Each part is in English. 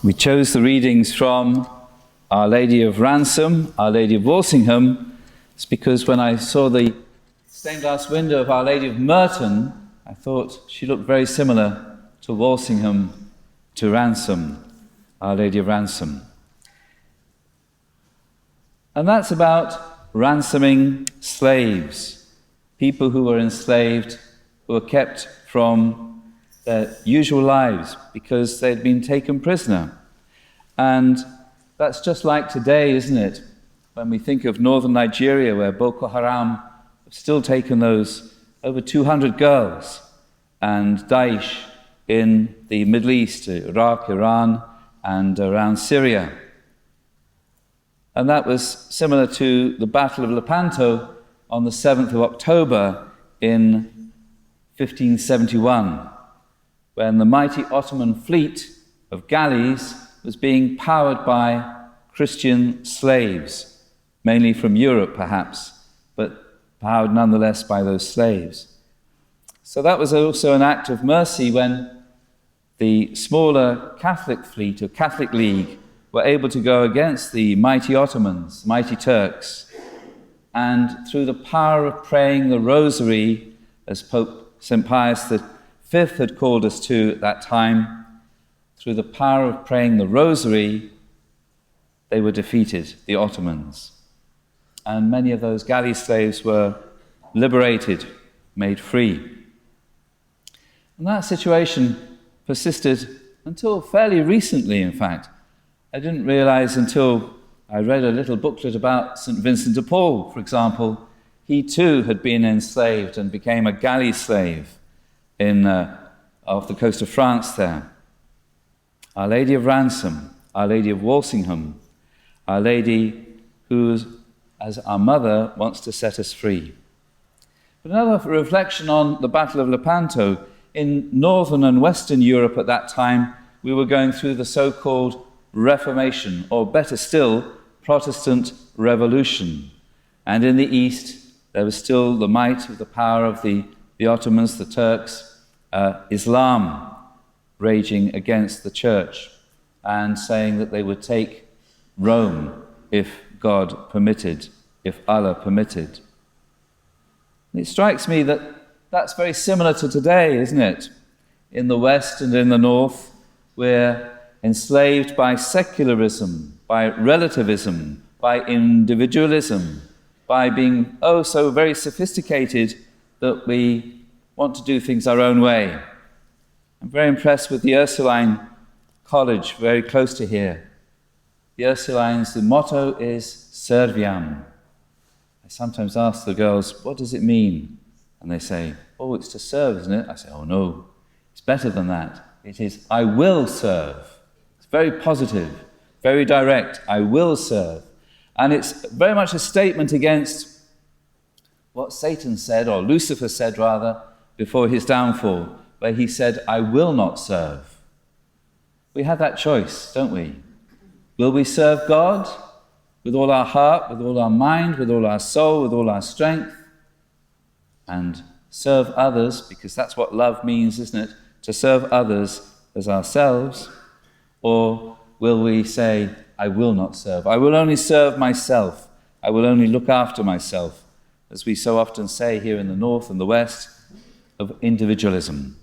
We chose the readings from Our Lady of Ransom, Our Lady of Walsingham. It's because when I saw the stained glass window of Our Lady of Merton, I thought she looked very similar to Walsingham, to Ransom, Our Lady of Ransom. And that's about ransoming slaves, people who were enslaved, who were kept from their usual lives because they'd been taken prisoner. And that's just like today, isn't it? When we think of northern Nigeria, where Boko Haram have still taken those over 200 girls, and Daesh in the Middle East, Iraq, Iran, and around Syria. And that was similar to the Battle of Lepanto on the 7th of October in 1571, when the mighty Ottoman fleet of galleys was being powered by Christian slaves, mainly from Europe perhaps, but powered nonetheless by those slaves. So that was also an act of mercy when the smaller Catholic fleet or Catholic League were able to go against the mighty Ottomans, mighty Turks, and through the power of praying the Rosary, as Pope St. Pius V had called us to at that time, through the power of praying the Rosary, they were defeated, the Ottomans. And many of those galley slaves were liberated, made free. And that situation persisted until fairly recently, in fact. I didn't realize until I read a little booklet about St. Vincent de Paul, for example. He too had been enslaved and became a galley slave off the coast of France there. Our Lady of Ransom, Our Lady of Walsingham, Our Lady who, as our mother, wants to set us free. But another reflection on the Battle of Lepanto. In northern and western Europe at that time, we were going through the so-called Reformation, or better still, Protestant Revolution. And in the east, there was still the might of the power of the Ottomans, the Turks, Islam raging against the church and saying that they would take Rome if God permitted, if Allah permitted. And it strikes me that that's very similar to today, isn't it? In the West and in the North, we're enslaved by secularism, by relativism, by individualism, by being so very sophisticated that we want to do things our own way. I'm very impressed with the Ursuline College, very close to here. The Ursulines, the motto is Serviam. I sometimes ask the girls, what does it mean? And they say, oh, it's to serve, isn't it? I say, oh no, it's better than that. It is, I will serve. It's very positive, very direct, I will serve. And it's very much a statement against what Satan said, or Lucifer said rather, before his downfall, where he said, I will not serve. We have that choice, don't we? Will we serve God with all our heart, with all our mind, with all our soul, with all our strength, and serve others, because that's what love means, isn't it? To serve others as ourselves. Or will we say, I will not serve. I will only serve myself. I will only look after myself, as we so often say here in the North and the West, of individualism.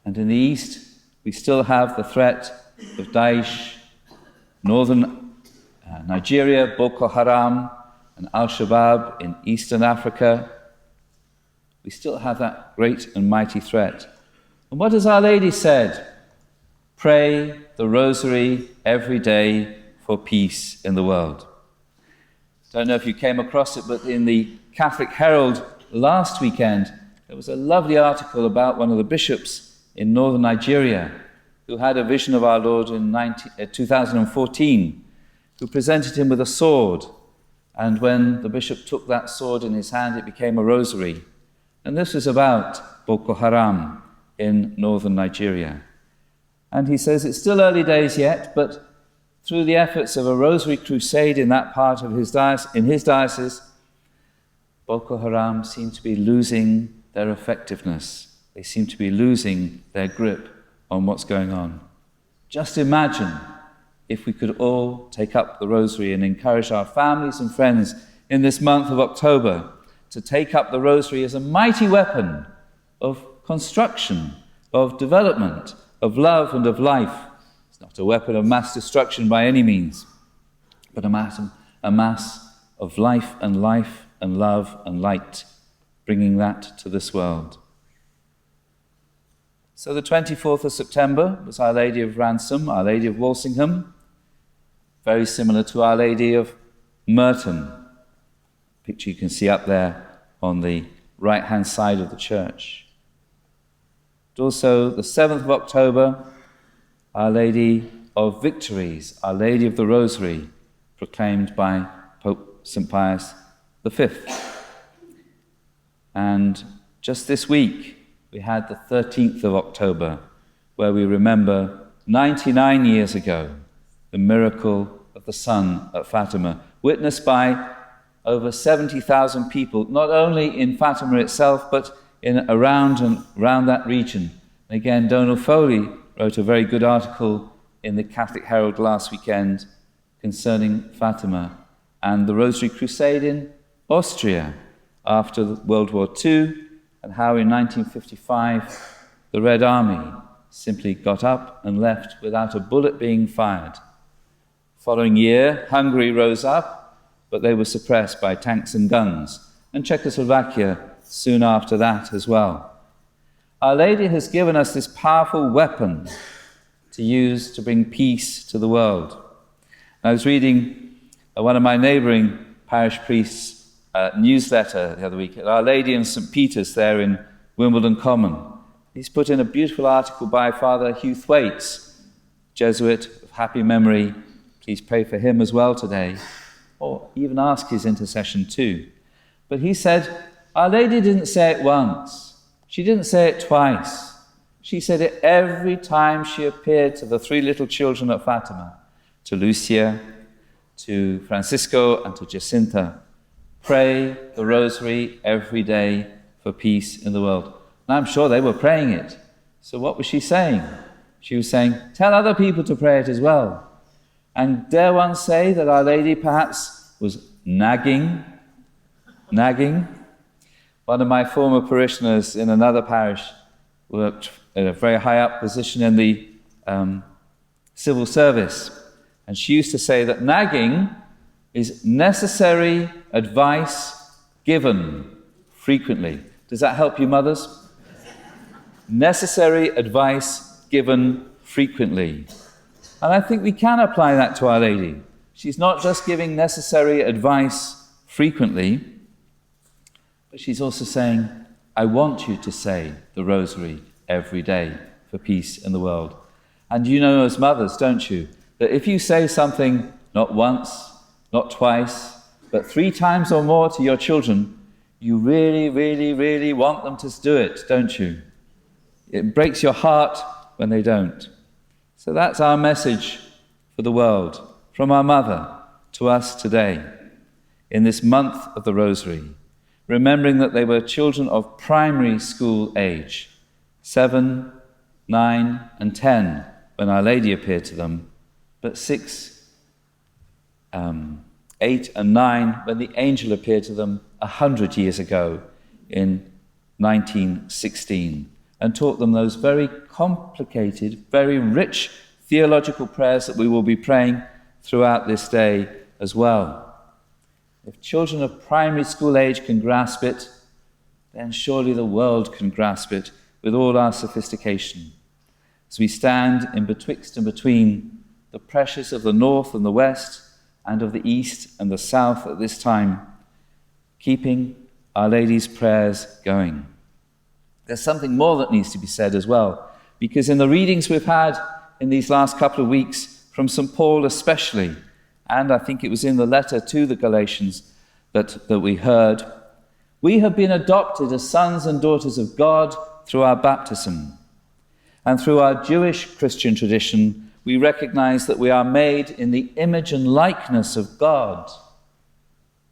And in the East, we still have the threat of Daesh, northern Nigeria, Boko Haram, and Al-Shabaab in Eastern Africa. We still have that great and mighty threat. And what has Our Lady said? Pray the Rosary every day for peace in the world. I don't know if you came across it, but in the Catholic Herald last weekend, there was a lovely article about one of the bishops in northern Nigeria who had a vision of our Lord in 2014, who presented him with a sword. And when the bishop took that sword in his hand, it became a rosary. And this was about Boko Haram in northern Nigeria. And he says it's still early days yet, but through the efforts of a rosary crusade in that part of his diocese, Boko Haram seem to be losing their effectiveness. They seem to be losing their grip on what's going on. Just imagine if we could all take up the rosary and encourage our families and friends in this month of October to take up the rosary as a mighty weapon of construction, of development, of love and of life. It's not a weapon of mass destruction by any means, but a mass of life and love and light, bringing that to this world. So the 24th of September was Our Lady of Ransom, Our Lady of Walsingham, very similar to Our Lady of Merton. Picture you can see up there on the right-hand side of the church. But also the 7th of October, Our Lady of Victories, Our Lady of the Rosary, proclaimed by Pope St. Pius V. And just this week, we had the 13th of October, where we remember 99 years ago, the miracle of the sun at Fatima, witnessed by over 70,000 people, not only in Fatima itself, but around that region. And again, Donal Foley wrote a very good article in the Catholic Herald last weekend concerning Fatima and the Rosary Crusade in Austria after World War II, and how in 1955 the Red Army simply got up and left without a bullet being fired. Following year, Hungary rose up, but they were suppressed by tanks and guns, and Czechoslovakia soon after that as well. Our Lady has given us this powerful weapon to use to bring peace to the world. I was reading one of my neighbouring parish priests' newsletter the other week at Our Lady in St. Peter's there in Wimbledon Common. He's put in a beautiful article by Father Hugh Thwaites, Jesuit of happy memory. Please pray for him as well today, or even ask his intercession too. But he said, Our Lady didn't say it once. She didn't say it twice. She said it every time she appeared to the three little children at Fatima, to Lucia, to Francisco, and to Jacinta. Pray the rosary every day for peace in the world. And I'm sure they were praying it. So what was she saying? She was saying, tell other people to pray it as well. And dare one say that Our Lady perhaps was nagging? One of my former parishioners in another parish worked in a very high up position in the civil service. And she used to say that nagging is necessary advice given frequently. Does that help you, mothers? Necessary advice given frequently. And I think we can apply that to Our Lady. She's not just giving necessary advice frequently, but she's also saying, I want you to say the rosary every day for peace in the world. And you know as mothers, don't you, that if you say something not once, not twice, but 3 times or more to your children, you really, really, really want them to do it, don't you? It breaks your heart when they don't. So that's our message for the world, from our mother to us today, in this month of the Rosary, remembering that they were children of primary school age, 7, 9, and 10, when Our Lady appeared to them, but 6, 8 and 9 when the angel appeared to them 100 years ago in 1916 and taught them those very complicated, very rich theological prayers that we will be praying throughout this day as well. If children of primary school age can grasp it, then surely the world can grasp it with all our sophistication. As we stand in betwixt and between the pressures of the north and the west, and of the east and the south at this time, keeping Our Lady's prayers going. There's something more that needs to be said as well, because in the readings we've had in these last couple of weeks, from St. Paul especially, and I think it was in the letter to the Galatians that we heard, we have been adopted as sons and daughters of God through our baptism. And through our Jewish Christian tradition, we recognize that we are made in the image and likeness of God.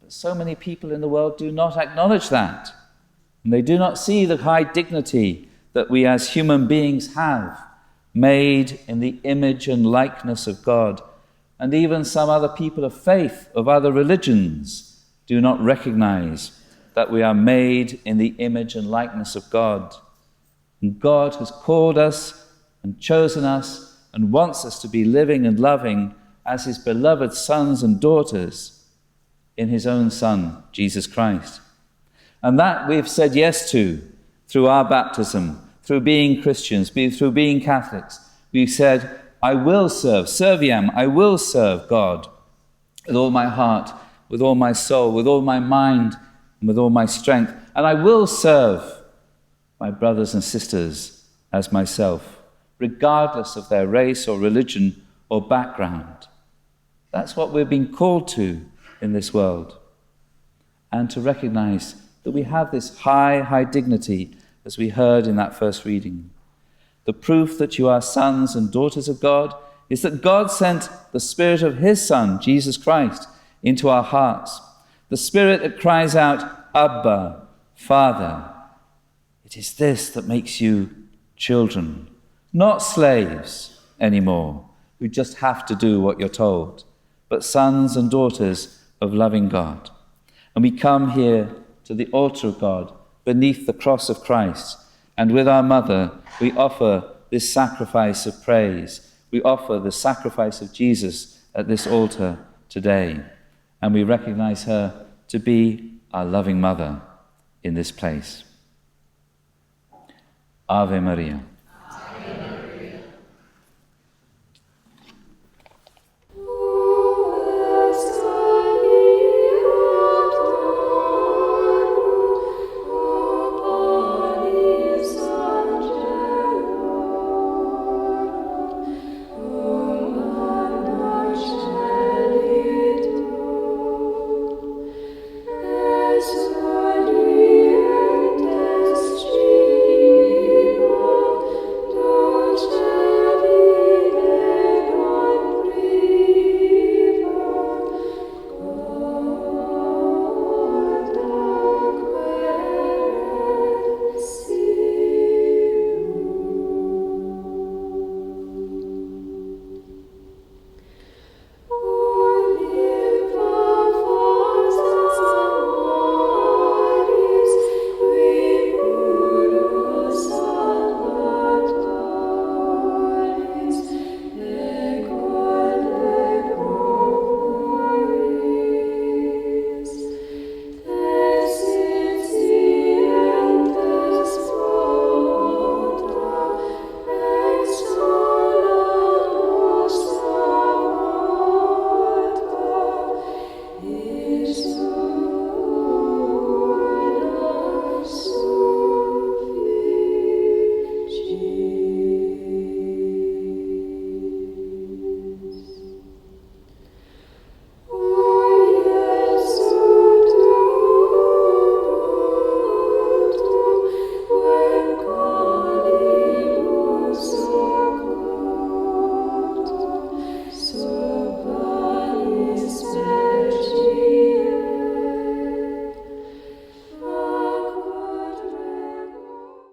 But so many people in the world do not acknowledge that. And they do not see the high dignity that we as human beings have. made in the image and likeness of God. And even some other people of faith, of other religions, do not recognize that we are made in the image and likeness of God. And God has called us and chosen us and wants us to be living and loving as his beloved sons and daughters in his own Son, Jesus Christ. And that we've said yes to through our baptism, through being Christians, through being Catholics. We've said, I will serve, Serviam, I will serve God with all my heart, with all my soul, with all my mind, and with all my strength. And I will serve my brothers and sisters as myself, regardless of their race or religion or background. That's what we're being called to in this world. And to recognize that we have this high dignity, as we heard in that first reading. The proof that you are sons and daughters of God is that God sent the Spirit of his Son, Jesus Christ, into our hearts. The Spirit that cries out, Abba, Father. It is this that makes you children, not slaves anymore, who just have to do what you're told, but sons and daughters of loving God. And we come here to the altar of God beneath the cross of Christ, and with our mother we offer this sacrifice of praise. We offer the sacrifice of Jesus at this altar today, and we recognize her to be our loving mother in this place. Ave Maria.